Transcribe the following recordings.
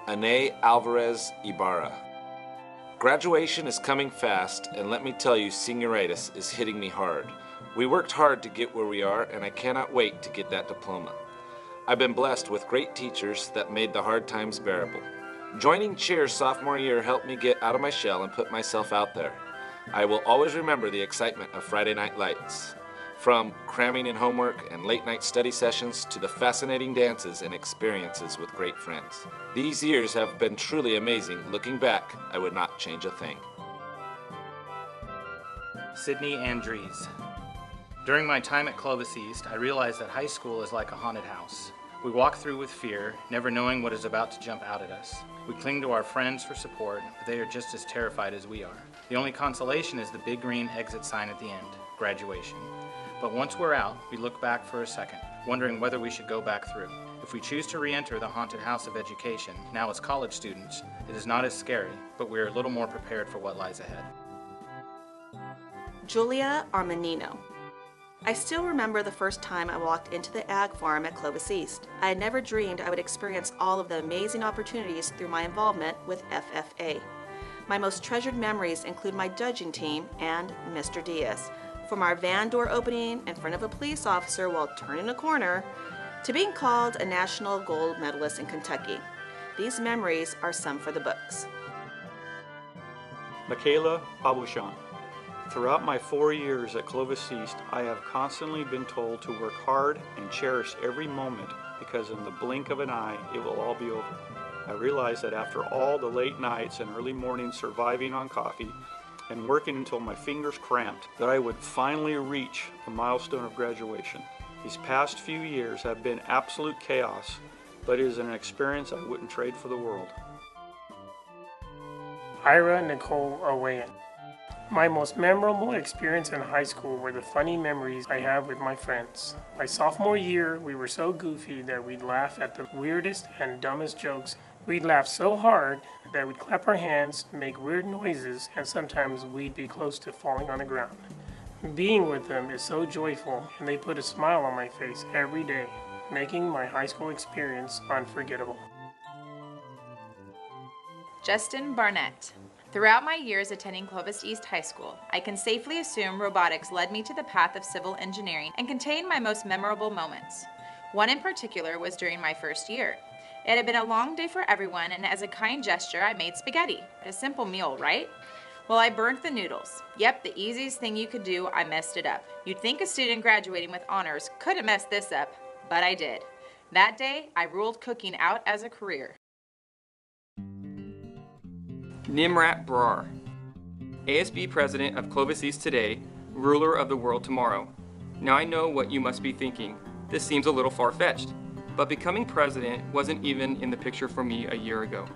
Ane Alvarez Ibarra. Graduation is coming fast, and let me tell you, senioritis is hitting me hard. We worked hard to get where we are, and I cannot wait to get that diploma. I've been blessed with great teachers that made the hard times bearable. Joining cheers sophomore year helped me get out of my shell and put myself out there. I will always remember the excitement of Friday Night Lights. From cramming in homework and late night study sessions to the fascinating dances and experiences with great friends. These years have been truly amazing. Looking back, I would not change a thing. Sydney Andrees. During my time at Clovis East, I realized that high school is like a haunted house. We walk through with fear, never knowing what is about to jump out at us. We cling to our friends for support, but they are just as terrified as we are. The only consolation is the big green exit sign at the end, graduation. But once we're out, we look back for a second, wondering whether we should go back through. If we choose to re-enter the haunted house of education, now as college students, it is not as scary, but we are a little more prepared for what lies ahead. Julia Armanino. I still remember the first time I walked into the ag farm at Clovis East. I had never dreamed I would experience all of the amazing opportunities through my involvement with FFA. My most treasured memories include my judging team and Mr. Diaz. From our van door opening in front of a police officer while turning a corner, to being called a national gold medalist in Kentucky. These memories are some for the books. Michaela Babuchan. Throughout my 4 years at Clovis East, I have constantly been told to work hard and cherish every moment because in the blink of an eye, it will all be over. I realized that after all the late nights and early mornings surviving on coffee and working until my fingers cramped, that I would finally reach the milestone of graduation. These past few years have been absolute chaos, but it is an experience I wouldn't trade for the world. Ira Nicole Owayan. My most memorable experience in high school were the funny memories I have with my friends. My sophomore year, we were so goofy that we'd laugh at the weirdest and dumbest jokes. We'd laugh so hard that we'd clap our hands, make weird noises, and sometimes we'd be close to falling on the ground. Being with them is so joyful, and they put a smile on my face every day, making my high school experience unforgettable. Justin Barnett. Throughout my years attending Clovis East High School, I can safely assume robotics led me to the path of civil engineering and contained my most memorable moments. One in particular was during my first year. It had been a long day for everyone, and as a kind gesture, I made spaghetti. A simple meal, right? Well, I burnt the noodles. Yep, the easiest thing you could do, I messed it up. You'd think a student graduating with honors couldn't mess this up, but I did. That day, I ruled cooking out as a career. Nimrat Brar, ASB President of Clovis East today, ruler of the world tomorrow. Now I know what you must be thinking. This seems a little far-fetched, but becoming president wasn't even in the picture for me a year ago.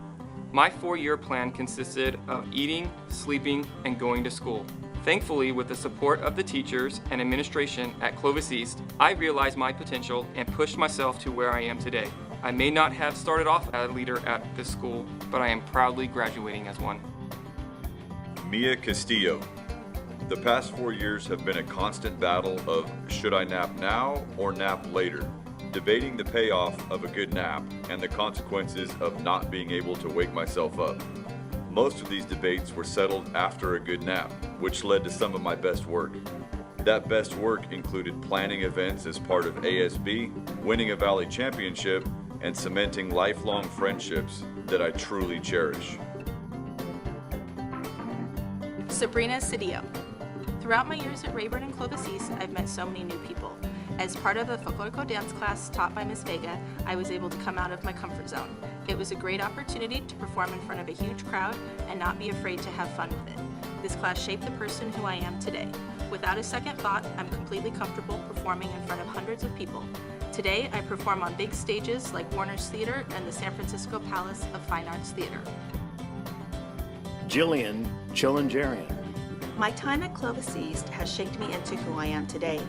My 4-year plan consisted of eating, sleeping, and going to school. Thankfully, with the support of the teachers and administration at Clovis East, I realized my potential and pushed myself to where I am today. I may not have started off as a leader at this school, but I am proudly graduating as one. Mia Castillo. The past 4 years have been a constant battle of should I nap now or nap later, debating the payoff of a good nap and the consequences of not being able to wake myself up. Most of these debates were settled after a good nap, which led to some of my best work. That best work included planning events as part of ASB, winning a Valley Championship, and cementing lifelong friendships that I truly cherish. Sabrina Cedillo. Throughout my years at Rayburn and Clovis East, I've met so many new people. As part of a folklorico dance class taught by Ms. Vega, I was able to come out of my comfort zone. It was a great opportunity to perform in front of a huge crowd and not be afraid to have fun with it. This class shaped the person who I am today. Without a second thought, I'm completely comfortable performing in front of hundreds of people. Today, I perform on big stages like Warner's Theater and the San Francisco Palace of Fine Arts Theater. Jillian Chilangarian. My time at Clovis East has shaped me into who I am today.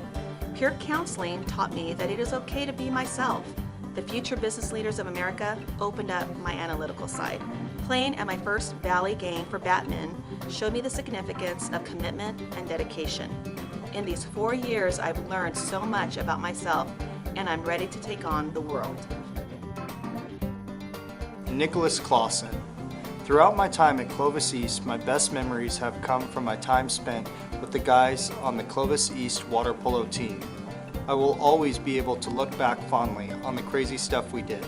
Peer counseling taught me that it is okay to be myself. The Future Business Leaders of America opened up my analytical side. Playing at my first Valley game for Batman showed me the significance of commitment and dedication. In these 4 years, I've learned so much about myself, and I'm ready to take on the world. Nicholas Clausen. Throughout my time at Clovis East, my best memories have come from my time spent with the guys on the Clovis East water polo team. I will always be able to look back fondly on the crazy stuff we did,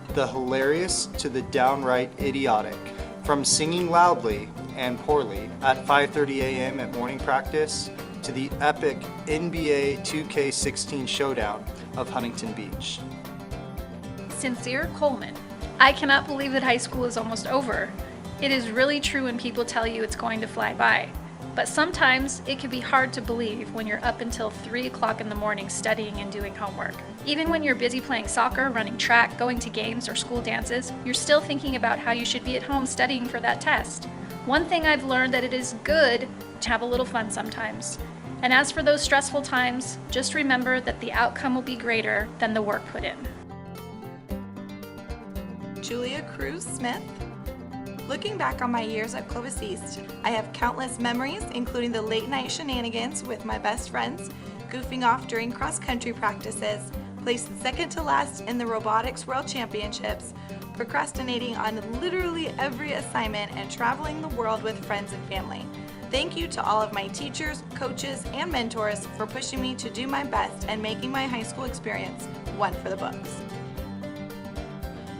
the hilarious to the downright idiotic, from singing loudly and poorly at 5:30 a.m. at morning practice to the epic NBA 2K16 showdown of Huntington Beach. Sincere Coleman. I cannot believe that high school is almost over. It is really true when people tell you it's going to fly by. But sometimes it can be hard to believe when you're up until 3 o'clock in the morning studying and doing homework. Even when you're busy playing soccer, running track, going to games or school dances, you're still thinking about how you should be at home studying for that test. One thing I've learned that it is good to have a little fun sometimes. And as for those stressful times, just remember that the outcome will be greater than the work put in. Julia Cruz Smith. Looking back on my years at Clovis East, I have countless memories, including the late night shenanigans with my best friends, goofing off during cross-country practices, placed second to last in the Robotics World Championships, procrastinating on literally every assignment, and traveling the world with friends and family. Thank you to all of my teachers, coaches, and mentors for pushing me to do my best and making my high school experience one for the books.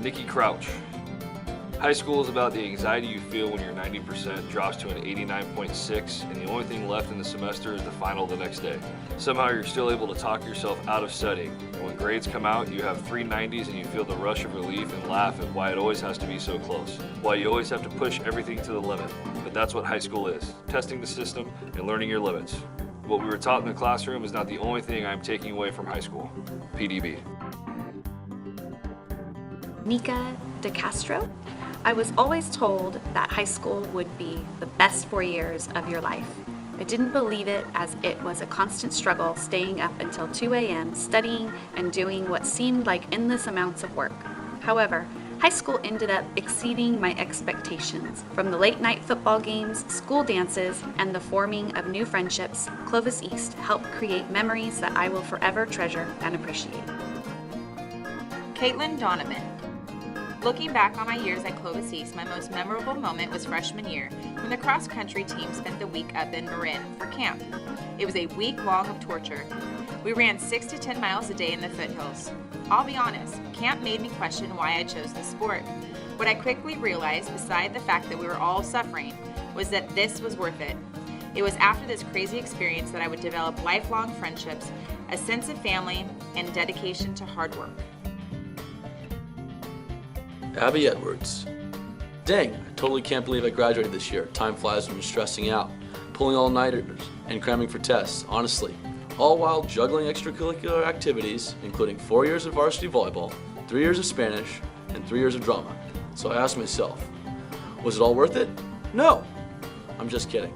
Nikki Crouch. High school is about the anxiety you feel when your 90% drops to an 89.6 and the only thing left in the semester is the final the next day. Somehow you're still able to talk yourself out of studying, and when grades come out you have 3 90s and you feel the rush of relief and laugh at why it always has to be so close, why you always have to push everything to the limit. But that's what high school is, testing the system and learning your limits. What we were taught in the classroom is not the only thing I'm taking away from high school. PDB. Nika DeCastro. I was always told that high school would be the best 4 years of your life. I didn't believe it, as it was a constant struggle staying up until 2 a.m. studying and doing what seemed like endless amounts of work. However, high school ended up exceeding my expectations. From the late night football games, school dances, and the forming of new friendships, Clovis East helped create memories that I will forever treasure and appreciate. Caitlin Donovan. Looking back on my years at Clovis East, my most memorable moment was freshman year when the cross-country team spent the week up in Marin for camp. It was a week long of torture. We ran 6 to 10 miles a day in the foothills. I'll be honest, camp made me question why I chose the sport. What I quickly realized, beside the fact that we were all suffering, was that this was worth it. It was after this crazy experience that I would develop lifelong friendships, a sense of family, and dedication to hard work. Abby Edwards. Dang, I totally can't believe I graduated this year. Time flies when you're stressing out, pulling all-nighters, and cramming for tests, honestly. All while juggling extracurricular activities, including 4 years of varsity volleyball, 3 years of Spanish, and 3 years of drama. So I asked myself, was it all worth it? No! I'm just kidding.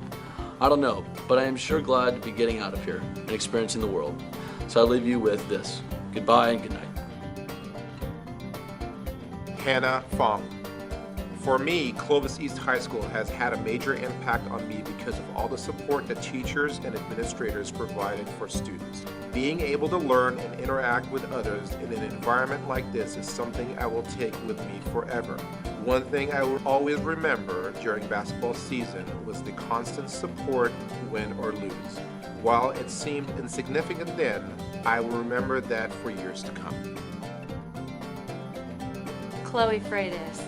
I don't know, but I am sure glad to be getting out of here and experiencing the world. So I leave you with this. Goodbye and good night. Hannah Fong. For me, Clovis East High School has had a major impact on me because of all the support that teachers and administrators provided for students. Being able to learn and interact with others in an environment like this is something I will take with me forever. One thing I will always remember during basketball season was the constant support, win or lose. While it seemed insignificant then, I will remember that for years to come. Chloe Freitas.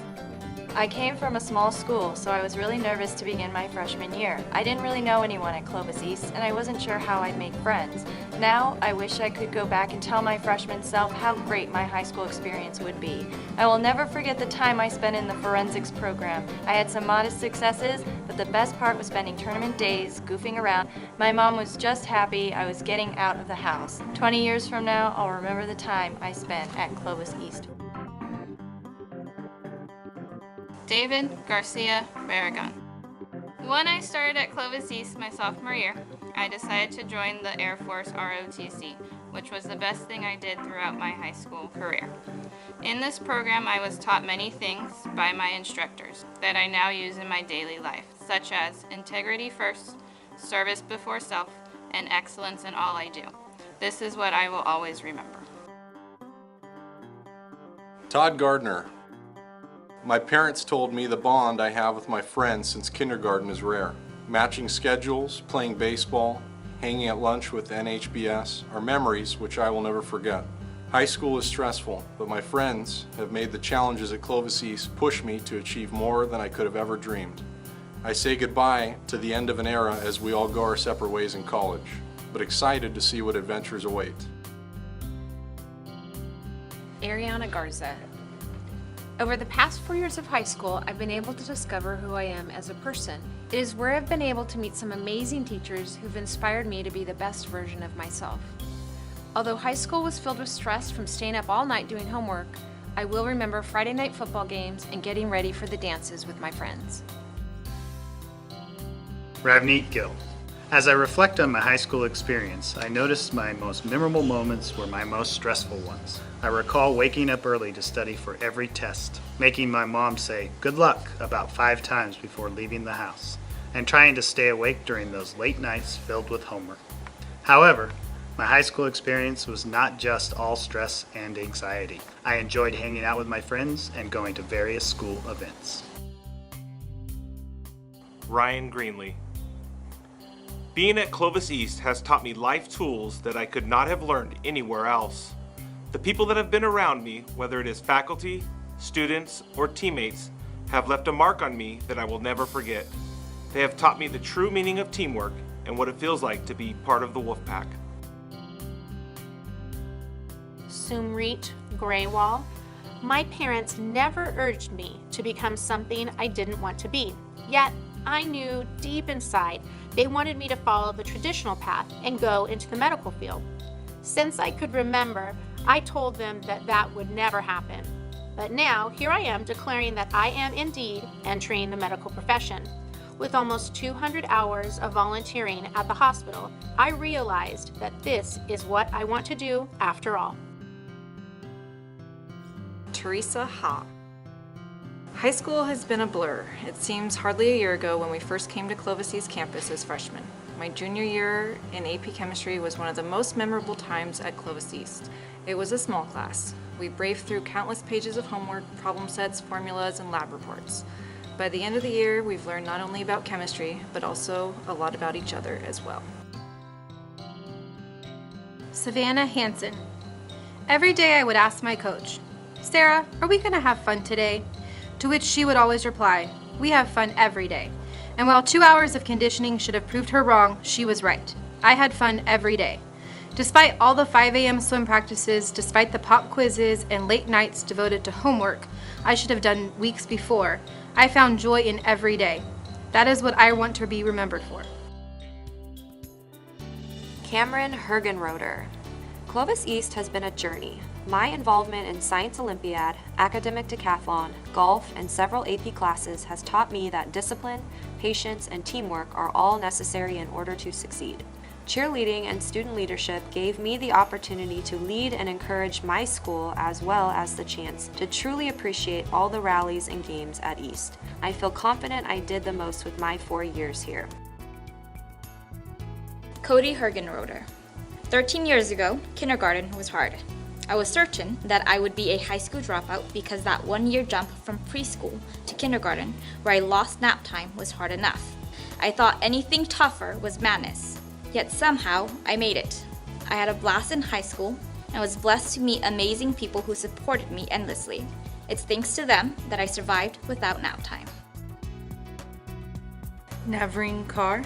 I came from a small school, so I was really nervous to begin my freshman year. I didn't really know anyone at Clovis East, and I wasn't sure how I'd make friends. Now, I wish I could go back and tell my freshman self how great my high school experience would be. I will never forget the time I spent in the forensics program. I had some modest successes, but the best part was spending tournament days, goofing around. My mom was just happy I was getting out of the house. 20 years from now, I'll remember the time I spent at Clovis East. David Garcia Barragan. When I started at Clovis East my sophomore year, I decided to join the Air Force ROTC, which was the best thing I did throughout my high school career. In this program, I was taught many things by my instructors that I now use in my daily life, such as integrity first, service before self, and excellence in all I do. This is what I will always remember. Todd Gardner. My parents told me the bond I have with my friends since kindergarten is rare. Matching schedules, playing baseball, hanging at lunch with NHBS are memories which I will never forget. High school is stressful, but my friends have made the challenges at Clovis East push me to achieve more than I could have ever dreamed. I say goodbye to the end of an era as we all go our separate ways in college, but excited to see what adventures await. Ariana Garza. Over the past 4 years of high school, I've been able to discover who I am as a person. It is where I've been able to meet some amazing teachers who've inspired me to be the best version of myself. Although high school was filled with stress from staying up all night doing homework, I will remember Friday night football games and getting ready for the dances with my friends. Ravneet Gill. As I reflect on my high school experience, I noticed my most memorable moments were my most stressful ones. I recall waking up early to study for every test, making my mom say "good luck" about 5 times before leaving the house, and trying to stay awake during those late nights filled with homework. However, my high school experience was not just all stress and anxiety. I enjoyed hanging out with my friends and going to various school events. Ryan Greenlee. Being at Clovis East has taught me life tools that I could not have learned anywhere else. The people that have been around me, whether it is faculty, students, or teammates, have left a mark on me that I will never forget. They have taught me the true meaning of teamwork and what it feels like to be part of the Wolfpack. Sumrit Graywall. My parents never urged me to become something I didn't want to be. Yet, I knew deep inside they wanted me to follow the traditional path and go into the medical field. Since I could remember, I told them that that would never happen. But now, here I am declaring that I am indeed entering the medical profession. With almost 200 hours of volunteering at the hospital, I realized that this is what I want to do after all. Teresa Ha. High school has been a blur. It seems hardly a year ago when we first came to Clovis East campus as freshmen. My junior year in AP Chemistry was one of the most memorable times at Clovis East. It was a small class. We braved through countless pages of homework, problem sets, formulas, and lab reports. By the end of the year, we've learned not only about chemistry, but also a lot about each other as well. Savannah Hansen. Every day I would ask my coach, "Sarah, are we going to have fun today?" To which she would always reply, "We have fun every day." And while 2 hours of conditioning should have proved her wrong, she was right. I had fun every day. Despite all the 5 a.m. swim practices, despite the pop quizzes and late nights devoted to homework I should have done weeks before, I found joy in every day. That is what I want to be remembered for. Cameron Hergenroder. Clovis East has been a journey. My involvement in Science Olympiad, academic decathlon, golf, and several AP classes has taught me that discipline, patience, and teamwork are all necessary in order to succeed. Cheerleading and student leadership gave me the opportunity to lead and encourage my school, as well as the chance to truly appreciate all the rallies and games at East. I feel confident I did the most with my 4 years here. Cody Hergenroder. 13 years ago, kindergarten was hard. I was certain that I would be a high school dropout because that 1-year jump from preschool to kindergarten, where I lost nap time, was hard enough. I thought anything tougher was madness. Yet somehow, I made it. I had a blast in high school and was blessed to meet amazing people who supported me endlessly. It's thanks to them that I survived without nap time. Navreen Kaur.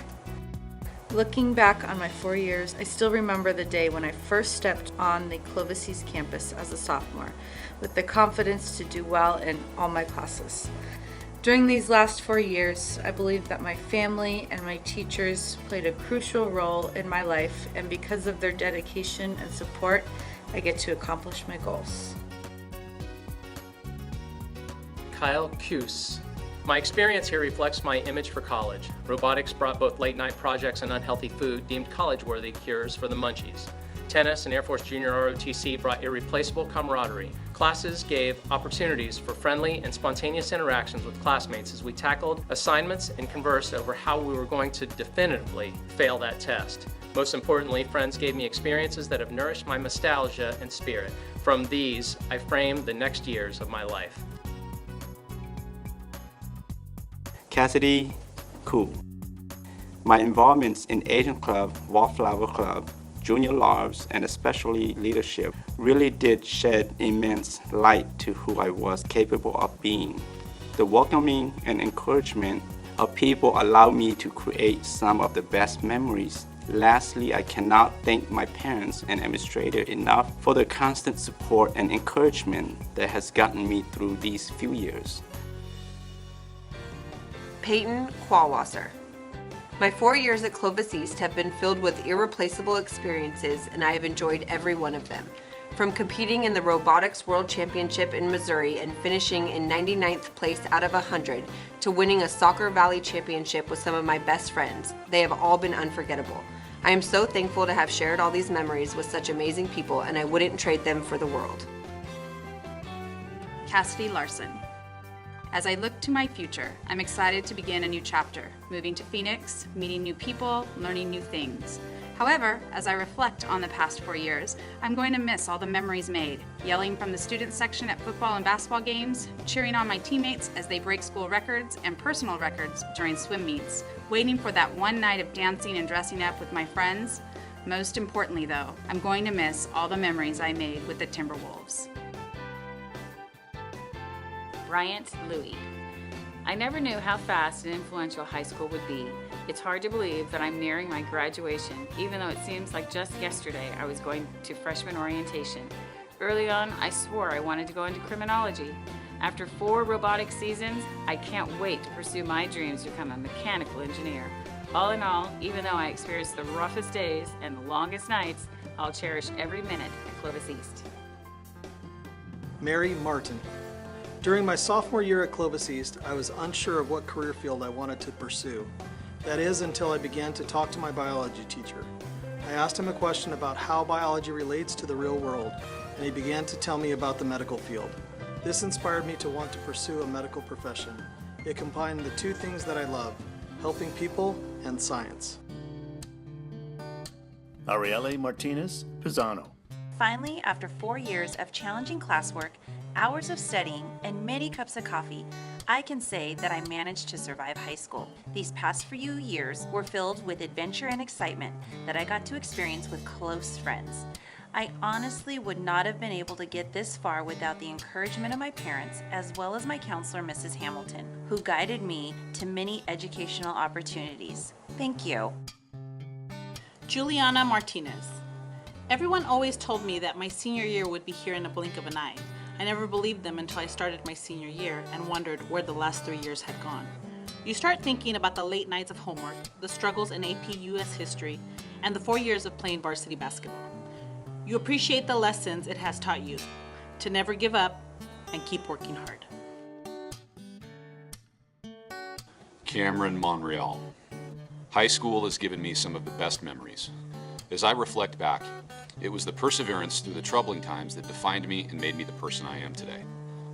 Looking back on my 4 years, I still remember the day when I first stepped on the Clovis East campus as a sophomore, with the confidence to do well in all my classes. During these last 4 years, I believe that my family and my teachers played a crucial role in my life, and because of their dedication and support, I get to accomplish my goals. Kyle Cuse. My experience here reflects my image for college. Robotics brought both late-night projects and unhealthy food deemed college-worthy cures for the munchies. Tennis and Air Force Junior ROTC brought irreplaceable camaraderie. Classes gave opportunities for friendly and spontaneous interactions with classmates as we tackled assignments and conversed over how we were going to definitively fail that test. Most importantly, friends gave me experiences that have nourished my nostalgia and spirit. From these, I framed the next years of my life. Cassidy Koo. My involvements in Asian Club, Wallflower Club, Junior Larves, and especially leadership really did shed immense light to who I was capable of being. The welcoming and encouragement of people allowed me to create some of the best memories. Lastly, I cannot thank my parents and administrator enough for the constant support and encouragement that has gotten me through these few years. Peyton Qualwasser. My 4 years at Clovis East have been filled with irreplaceable experiences, and I have enjoyed every one of them. From competing in the Robotics World Championship in Missouri and finishing in 99th place out of 100, to winning a Soccer Valley Championship with some of my best friends, they have all been unforgettable. I am so thankful to have shared all these memories with such amazing people, and I wouldn't trade them for the world. Cassidy Larson. As I look to my future, I'm excited to begin a new chapter, moving to Phoenix, meeting new people, learning new things. However, as I reflect on the past 4 years, I'm going to miss all the memories made, yelling from the student section at football and basketball games, cheering on my teammates as they break school records and personal records during swim meets, waiting for that one night of dancing and dressing up with my friends. Most importantly though, I'm going to miss all the memories I made with the Timberwolves. Bryant Louie. I never knew how fast and influential high school would be. It's hard to believe that I'm nearing my graduation, even though it seems like just yesterday I was going to freshman orientation. Early on, I swore I wanted to go into criminology. After 4 robotic seasons, I can't wait to pursue my dreams to become a mechanical engineer. All in all, even though I experienced the roughest days and the longest nights, I'll cherish every minute at Clovis East. Mary Martin. During my sophomore year at Clovis East, I was unsure of what career field I wanted to pursue. That is, until I began to talk to my biology teacher. I asked him a question about how biology relates to the real world, and he began to tell me about the medical field. This inspired me to want to pursue a medical profession. It combined the two things that I love, helping people and science. Arielle Martinez Pisano. Finally, after 4 years of challenging classwork, hours of studying, and many cups of coffee, I can say that I managed to survive high school. These past few years were filled with adventure and excitement that I got to experience with close friends. I honestly would not have been able to get this far without the encouragement of my parents, as well as my counselor, Mrs. Hamilton, who guided me to many educational opportunities. Thank you. Juliana Martinez. Everyone always told me that my senior year would be here in a blink of an eye. I never believed them until I started my senior year and wondered where the last 3 years had gone. You start thinking about the late nights of homework, the struggles in AP US history, and the 4 years of playing varsity basketball. You appreciate the lessons it has taught you, to never give up and keep working hard. Cameron Monreal. High school has given me some of the best memories. As I reflect back, it was the perseverance through the troubling times that defined me and made me the person I am today.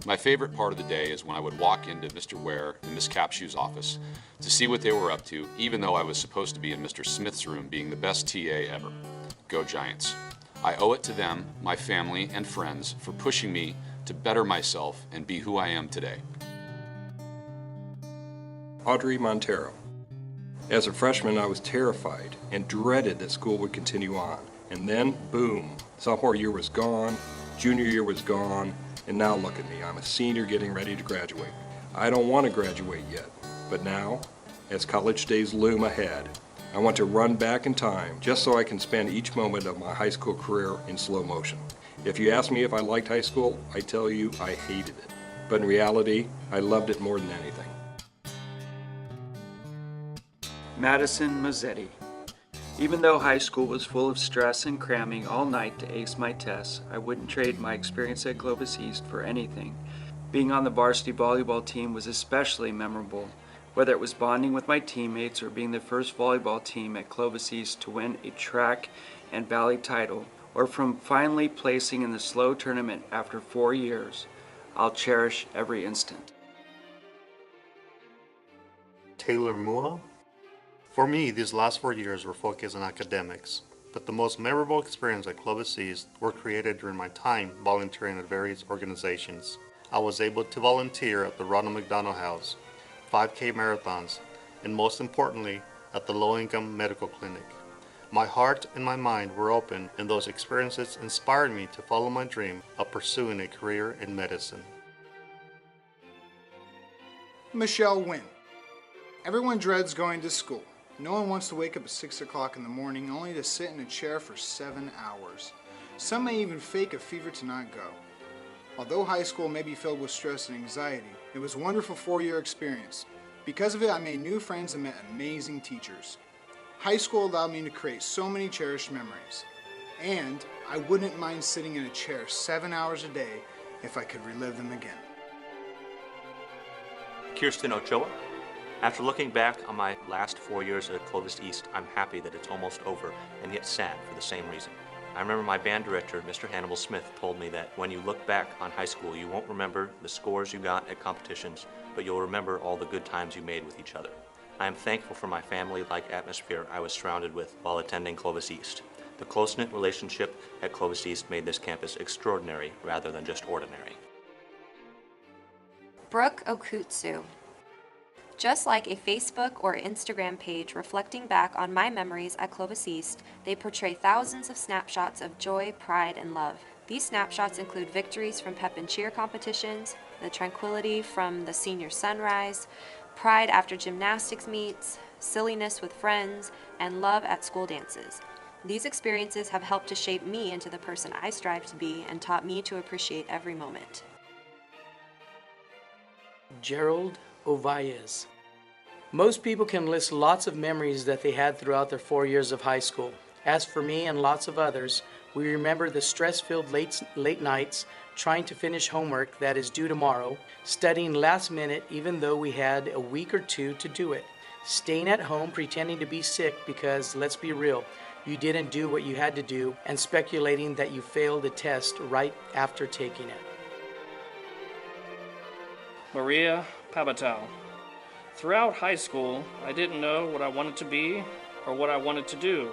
My favorite part of the day is when I would walk into Mr. Ware and Miss Capshue's office to see what they were up to, even though I was supposed to be in Mr. Smith's room being the best TA ever. Go Giants. I owe it to them, my family, and friends for pushing me to better myself and be who I am today. Audrey Montero. As a freshman, I was terrified and dreaded that school would continue on. And then, boom, sophomore year was gone, junior year was gone, and now look at me, I'm a senior getting ready to graduate. I don't want to graduate yet, but now, as college days loom ahead, I want to run back in time just so I can spend each moment of my high school career in slow motion. If you ask me if I liked high school, I tell you I hated it. But in reality, I loved it more than anything. Madison Mazzetti. Even though high school was full of stress and cramming all night to ace my tests, I wouldn't trade my experience at Clovis East for anything. Being on the varsity volleyball team was especially memorable, whether it was bonding with my teammates or being the first volleyball team at Clovis East to win a track and valley title, or from finally placing in the SLO tournament after 4 years. I'll cherish every instant. Taylor Mua. For me, these last 4 years were focused on academics, but the most memorable experience at Clovis East were created during my time volunteering at various organizations. I was able to volunteer at the Ronald McDonald House, 5K marathons, and most importantly, at the low-income medical clinic. My heart and my mind were open, and those experiences inspired me to follow my dream of pursuing a career in medicine. Michelle Wynn. Everyone dreads going to school. No one wants to wake up at 6 o'clock in the morning only to sit in a chair for 7 hours. Some may even fake a fever to not go. Although high school may be filled with stress and anxiety, it was a wonderful 4-year experience. Because of it, I made new friends and met amazing teachers. High school allowed me to create so many cherished memories. And I wouldn't mind sitting in a chair 7 hours a day if I could relive them again. Kirsten Ochoa. After looking back on my last 4 years at Clovis East, I'm happy that it's almost over, and yet sad for the same reason. I remember my band director, Mr. Hannibal Smith, told me that when you look back on high school, you won't remember the scores you got at competitions, but you'll remember all the good times you made with each other. I am thankful for my family-like atmosphere I was surrounded with while attending Clovis East. The close-knit relationship at Clovis East made this campus extraordinary rather than just ordinary. Brooke Okutsu. Just like a Facebook or Instagram page reflecting back on my memories at Clovis East, they portray thousands of snapshots of joy, pride, and love. These snapshots include victories from pep and cheer competitions, the tranquility from the senior sunrise, pride after gymnastics meets, silliness with friends, and love at school dances. These experiences have helped to shape me into the person I strive to be and taught me to appreciate every moment. Gerald Ovaez. Most people can list lots of memories that they had throughout their 4 years of high school. As for me and lots of others, we remember the stress-filled late nights trying to finish homework that is due tomorrow, studying last minute even though we had a week or two to do it, staying at home pretending to be sick because, let's be real, you didn't do what you had to do, and speculating that you failed the test right after taking it. Maria Pabatal. Throughout high school, I didn't know what I wanted to be or what I wanted to do.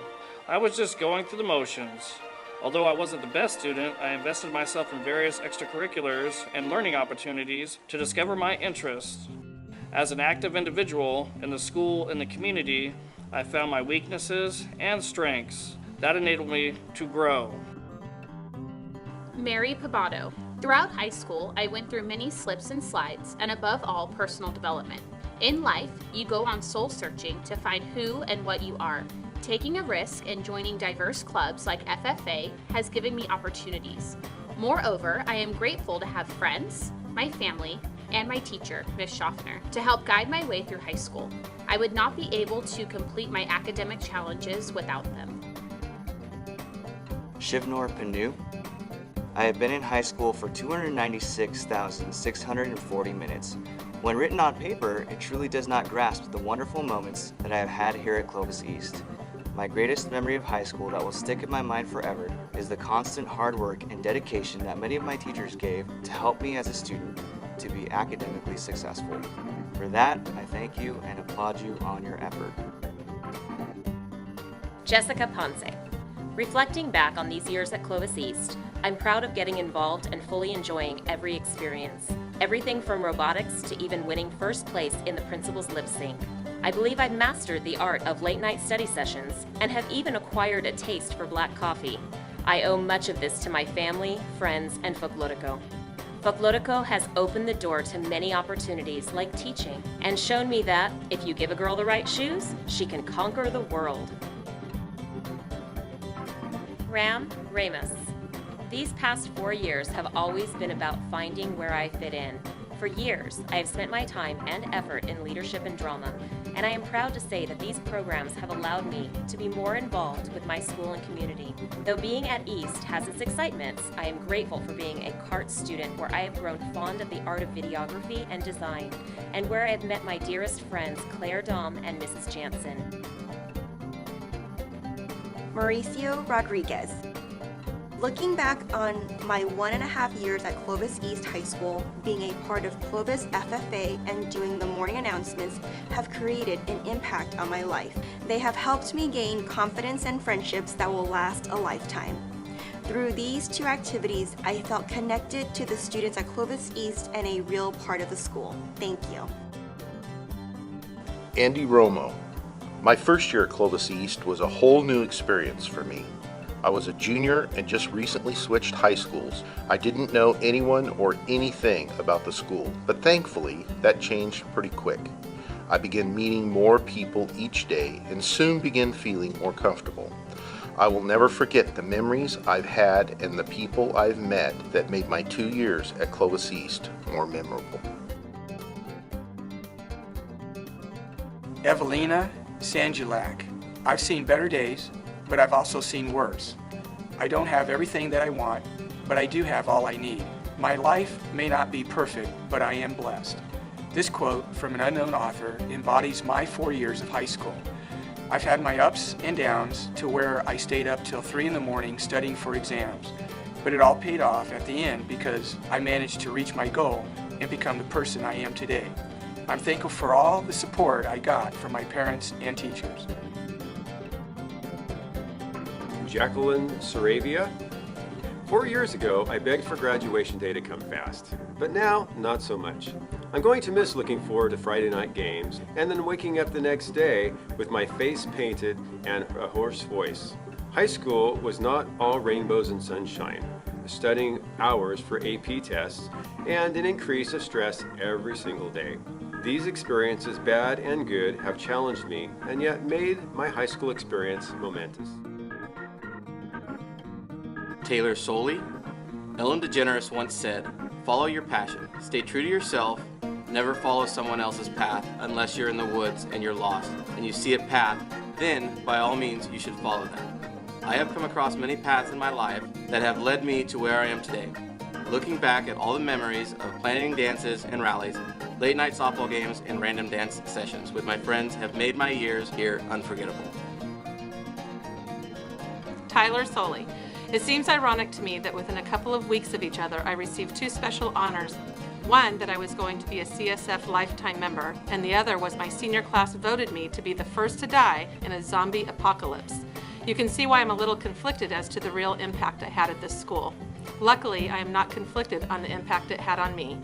I was just going through the motions. Although I wasn't the best student, I invested myself in various extracurriculars and learning opportunities to discover my interests. As an active individual in the school and the community, I found my weaknesses and strengths. That enabled me to grow. Mary Pabado. Throughout high school, I went through many slips and slides, and above all, personal development. In life, you go on soul searching to find who and what you are. Taking a risk and joining diverse clubs like FFA has given me opportunities. Moreover, I am grateful to have friends, my family, and my teacher, Ms. Schaffner, to help guide my way through high school. I would not be able to complete my academic challenges without them. Shivnor Panu. I have been in high school for 296,640 minutes. When written on paper, it truly does not grasp the wonderful moments that I have had here at Clovis East. My greatest memory of high school that will stick in my mind forever is the constant hard work and dedication that many of my teachers gave to help me as a student to be academically successful. For that, I thank you and applaud you on your effort. Jessica Ponce. Reflecting back on these years at Clovis East, I'm proud of getting involved and fully enjoying every experience. Everything from robotics to even winning first place in the principal's lip sync. I believe I've mastered the art of late night study sessions and have even acquired a taste for black coffee. I owe much of this to my family, friends, and Folklorico. Folklorico has opened the door to many opportunities like teaching and shown me that if you give a girl the right shoes, she can conquer the world. Ram Ramos. These past 4 years have always been about finding where I fit in. For years, I have spent my time and effort in leadership and drama, and I am proud to say that these programs have allowed me to be more involved with my school and community. Though being at East has its excitements, I am grateful for being a CART student where I have grown fond of the art of videography and design, and where I have met my dearest friends Claire Dom and Mrs. Jansen. Mauricio Rodriguez. Looking back on my 1.5 years at Clovis East High School, being a part of Clovis FFA and doing the morning announcements have created an impact on my life. They have helped me gain confidence and friendships that will last a lifetime. Through these two activities, I felt connected to the students at Clovis East and a real part of the school. Thank you. Andy Romo. My first year at Clovis East was a whole new experience for me. I was a junior and just recently switched high schools. I didn't know anyone or anything about the school, but thankfully that changed pretty quick. I began meeting more people each day and soon began feeling more comfortable. I will never forget the memories I've had and the people I've met that made my 2 years at Clovis East more memorable. Evelina Sanjulak. I've seen better days, but I've also seen worse. I don't have everything that I want, but I do have all I need. My life may not be perfect, but I am blessed. This quote from an unknown author embodies my 4 years of high school. I've had my ups and downs to where I stayed up till 3 in the morning studying for exams, but it all paid off at the end because I managed to reach my goal and become the person I am today. I'm thankful for all the support I got from my parents and teachers. Jacqueline Saravia. 4 years ago, I begged for graduation day to come fast, but now, not so much. I'm going to miss looking forward to Friday night games and then waking up the next day with my face painted and a hoarse voice. High school was not all rainbows and sunshine, studying hours for AP tests, and an increase of stress every single day. These experiences, bad and good, have challenged me and yet made my high school experience momentous. Taylor Soley. Ellen DeGeneres once said, "Follow your passion, stay true to yourself, never follow someone else's path unless you're in the woods and you're lost and you see a path, then by all means you should follow that." I have come across many paths in my life that have led me to where I am today. Looking back at all the memories of planning dances and rallies, late night softball games, and random dance sessions with my friends have made my years here unforgettable. Tyler Soley. It seems ironic to me that within a couple of weeks of each other, I received 2 special honors. One, that I was going to be a CSF lifetime member, and the other was my senior class voted me to be the first to die in a zombie apocalypse. You can see why I'm a little conflicted as to the real impact I had at this school. Luckily, I am not conflicted on the impact it had on me.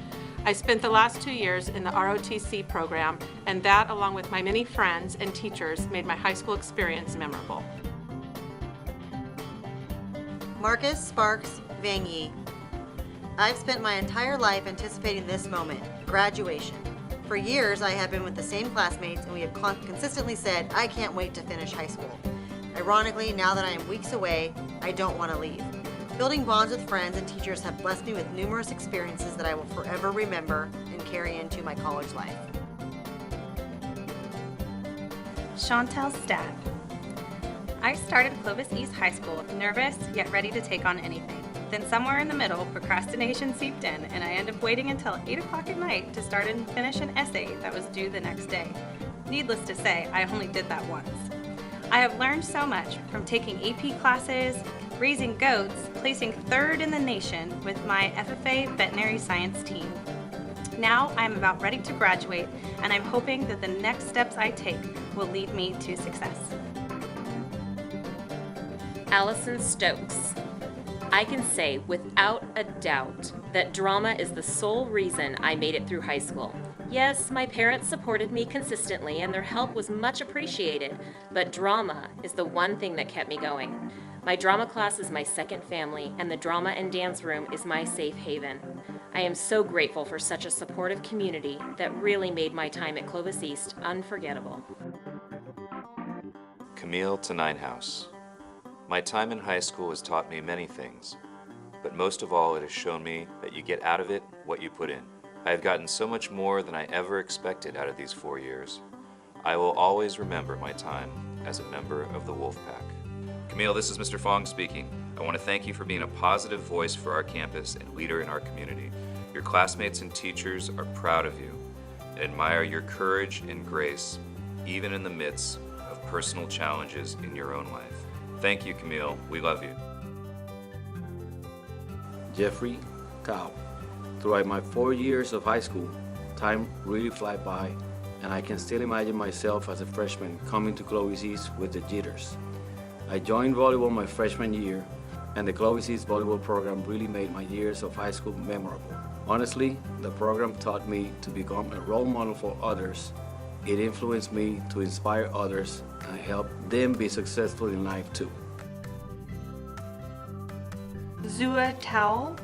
I spent the last 2 years in the ROTC program, and that, along with my many friends and teachers, made my high school experience memorable. Marcus Sparks Van Yee. I've spent my entire life anticipating this moment, graduation. For years, I have been with the same classmates, and we have consistently said, I can't wait to finish high school. Ironically, now that I am weeks away, I don't want to leave. Building bonds with friends and teachers have blessed me with numerous experiences that I will forever remember and carry into my college life. Chantel Stack. I started Clovis East High School nervous yet ready to take on anything. Then somewhere in the middle, procrastination seeped in and I ended up waiting until 8 o'clock at night to start and finish an essay that was due the next day. Needless to say, I only did that once. I have learned so much from taking AP classes, raising goats, placing 3rd in the nation with my FFA veterinary science team. Now I am about ready to graduate and I'm hoping that the next steps I take will lead me to success. Allison Stokes. I can say without a doubt that drama is the sole reason I made it through high school. Yes, my parents supported me consistently and their help was much appreciated, but drama is the one thing that kept me going. My drama class is my second family and the drama and dance room is my safe haven. I am so grateful for such a supportive community that really made my time at Clovis East unforgettable. Camille Teninehouse. My time in high school has taught me many things, but most of all it has shown me that you get out of it what you put in. I have gotten so much more than I ever expected out of these 4 years. I will always remember my time as a member of the Wolfpack. Camille, this is Mr. Fong speaking. I want to thank you for being a positive voice for our campus and leader in our community. Your classmates and teachers are proud of you and admire your courage and grace, even in the midst of personal challenges in your own life. Thank you, Camille. We love you. Jeffrey Tao. Throughout my 4 years of high school, time really flew by, and I can still imagine myself as a freshman coming to Clovis East with the jitters. I joined volleyball my freshman year, and the Clovis East volleyball program really made my years of high school memorable. Honestly, the program taught me to become a role model for others. It influenced me to inspire others and help them be successful in life too. Zua Tao.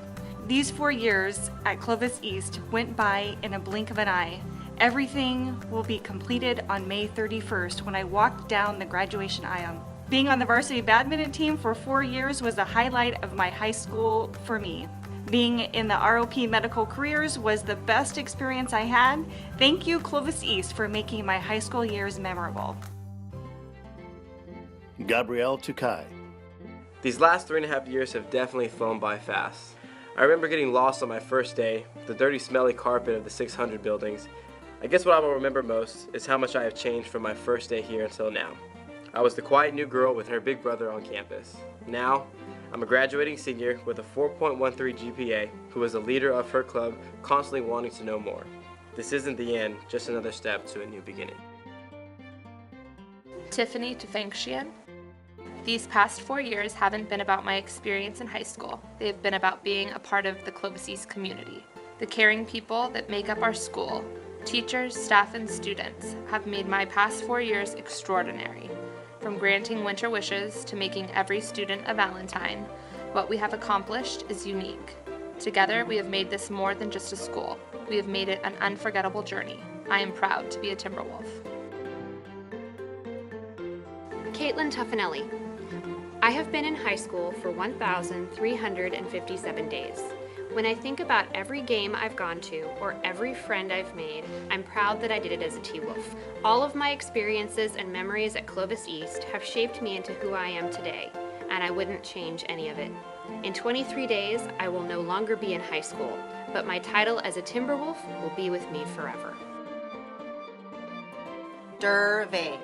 These 4 years at Clovis East went by in a blink of an eye. Everything will be completed on May 31st when I walked down the graduation aisle. Being on the varsity badminton team for 4 years was the highlight of my high school for me. Being in the ROP medical careers was the best experience I had. Thank you, Clovis East, for making my high school years memorable. Gabrielle Tukai. These last 3.5 years have definitely flown by fast. I remember getting lost on my first day, the dirty, smelly carpet of the 600 buildings. I guess what I will remember most is how much I have changed from my first day here until now. I was the quiet new girl with her big brother on campus. Now, I'm a graduating senior with a 4.13 GPA who is a leader of her club, constantly wanting to know more. This isn't the end, just another step to a new beginning. Tiffany Tefengshian. These past 4 years haven't been about my experience in high school. They've been about being a part of the Clovis East community. The caring people that make up our school, teachers, staff, and students, have made my past 4 years extraordinary. From granting winter wishes to making every student a Valentine, what we have accomplished is unique. Together, we have made this more than just a school. We have made it an unforgettable journey. I am proud to be a Timberwolf. Caitlin Tuffanelli. I have been in high school for 1,357 days. When I think about every game I've gone to or every friend I've made, I'm proud that I did it as a T-Wolf. All of my experiences and memories at Clovis East have shaped me into who I am today, and I wouldn't change any of it. In 23 days, I will no longer be in high school, but my title as a Timberwolf will be with me forever. Dervay.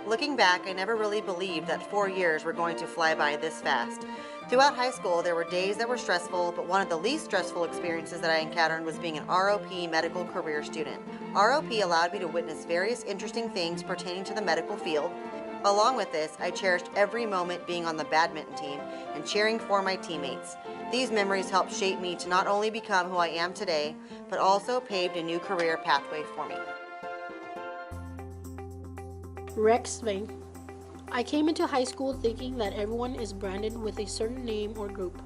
Looking back, I never really believed that 4 years were going to fly by this fast. Throughout high school, there were days that were stressful, but one of the least stressful experiences that I encountered was being an ROP medical career student. ROP allowed me to witness various interesting things pertaining to the medical field. Along with this, I cherished every moment being on the badminton team and cheering for my teammates. These memories helped shape me to not only become who I am today, but also paved a new career pathway for me. Rex Vane. I came into high school thinking that everyone is branded with a certain name or group.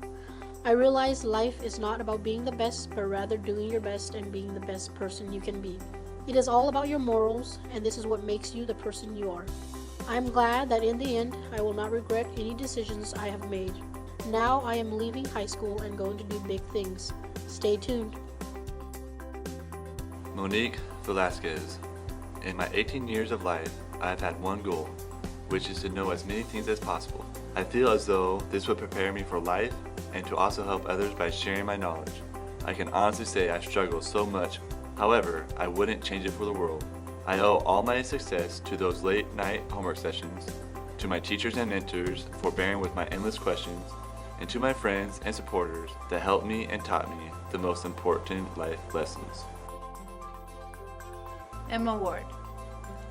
I realized life is not about being the best, but rather doing your best and being the best person you can be. It is all about your morals, and this is what makes you the person you are. I'm glad that in the end, I will not regret any decisions I have made. Now I am leaving high school and going to do big things. Stay tuned. Monique Velasquez. In my 18 years of life, I've had one goal, which is to know as many things as possible. I feel as though this would prepare me for life and to also help others by sharing my knowledge. I can honestly say I struggle so much, however, I wouldn't change it for the world. I owe all my success to those late night homework sessions, to my teachers and mentors for bearing with my endless questions, and to my friends and supporters that helped me and taught me the most important life lessons. Emma Ward.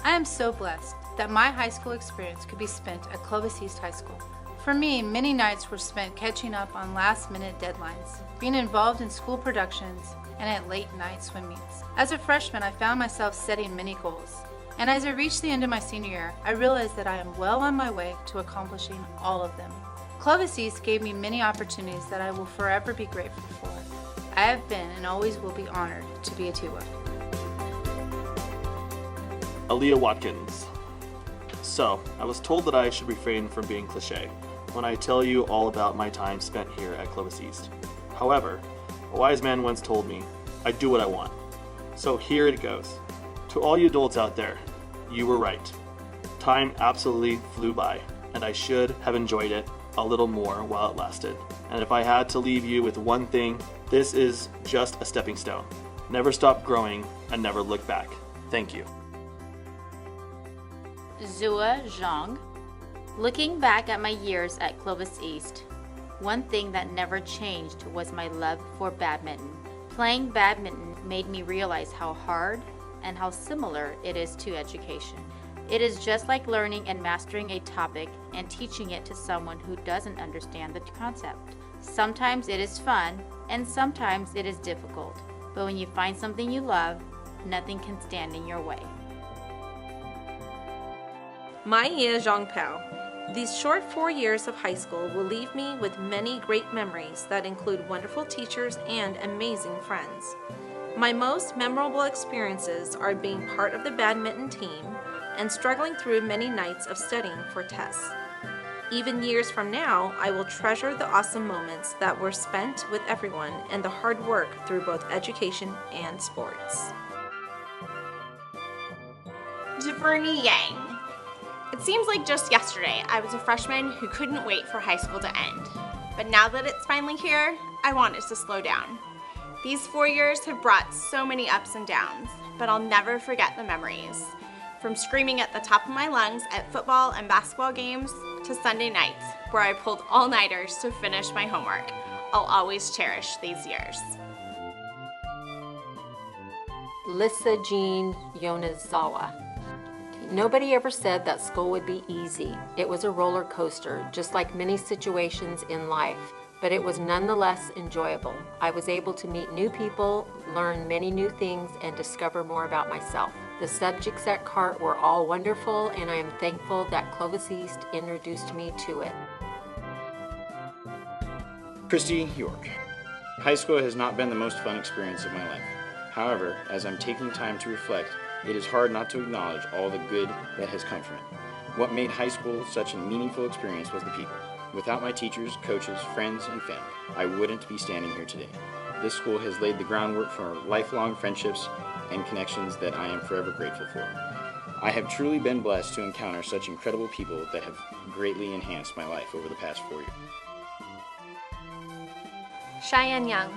I am so blessed that my high school experience could be spent at Clovis East High School. For me, many nights were spent catching up on last-minute deadlines, being involved in school productions, and at late-night swim meets. As a freshman, I found myself setting many goals. And as I reached the end of my senior year, I realized that I am well on my way to accomplishing all of them. Clovis East gave me many opportunities that I will forever be grateful for. I have been and always will be honored to be a T-Wolf. Aaliyah Watkins. So, I was told that I should refrain from being cliche when I tell you all about my time spent here at Clovis East. However, a wise man once told me, I do what I want. So here it goes. To all you adults out there, you were right. Time absolutely flew by, and I should have enjoyed it a little more while it lasted. And if I had to leave you with one thing, this is just a stepping stone. Never stop growing and never look back. Thank you. Zua Zhang. Looking back at my years at Clovis East, One thing that never changed was my love for badminton. Playing badminton made me realize how hard and how similar it is to education. It is just like learning and mastering a topic and teaching it to someone who doesn't understand the concept. Sometimes it is fun and sometimes it is difficult, but when you find something you love, nothing can stand in your way. My Ye Zhongpao. These short 4 years of high school will leave me with many great memories that include wonderful teachers and amazing friends. My most memorable experiences are being part of the badminton team and struggling through many nights of studying for tests. Even years from now, I will treasure the awesome moments that were spent with everyone and the hard work through both education and sports. Javerny Yang. It seems like just yesterday I was a freshman who couldn't wait for high school to end. But now that it's finally here, I want it to slow down. These 4 years have brought so many ups and downs, but I'll never forget the memories. From screaming at the top of my lungs at football and basketball games to Sunday nights where I pulled all-nighters to finish my homework. I'll always cherish these years. Lissa Jean Yonezawa. Nobody ever said that school would be easy. It was a roller coaster, just like many situations in life, but it was nonetheless enjoyable. I was able to meet new people, learn many new things, and discover more about myself. The subjects at CART were all wonderful, and I am thankful that Clovis East introduced me to it. Christy York. High school has not been the most fun experience of my life. However, as I'm taking time to reflect, it is hard not to acknowledge all the good that has come from it. What made high school such a meaningful experience was the people. Without my teachers, coaches, friends, and family, I wouldn't be standing here today. This school has laid the groundwork for lifelong friendships and connections that I am forever grateful for. I have truly been blessed to encounter such incredible people that have greatly enhanced my life over the past 4 years. Cheyenne Young.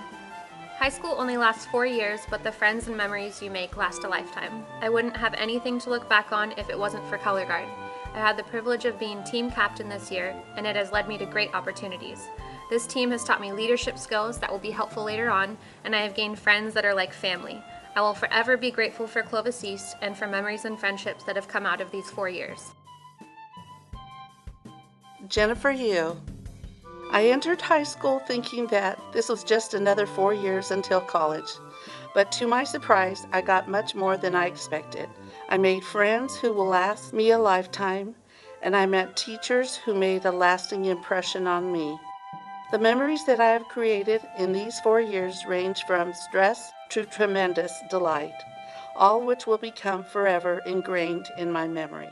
High school only lasts 4 years, but the friends and memories you make last a lifetime. I wouldn't have anything to look back on if it wasn't for Color Guard. I had the privilege of being team captain this year, and it has led me to great opportunities. This team has taught me leadership skills that will be helpful later on, and I have gained friends that are like family. I will forever be grateful for Clovis East and for memories and friendships that have come out of these 4 years. Jennifer Yu. I entered high school thinking that this was just another 4 years until college. But to my surprise, I got much more than I expected. I made friends who will last me a lifetime, and I met teachers who made a lasting impression on me. The memories that I have created in these 4 years range from stress to tremendous delight, all which will become forever ingrained in my memory.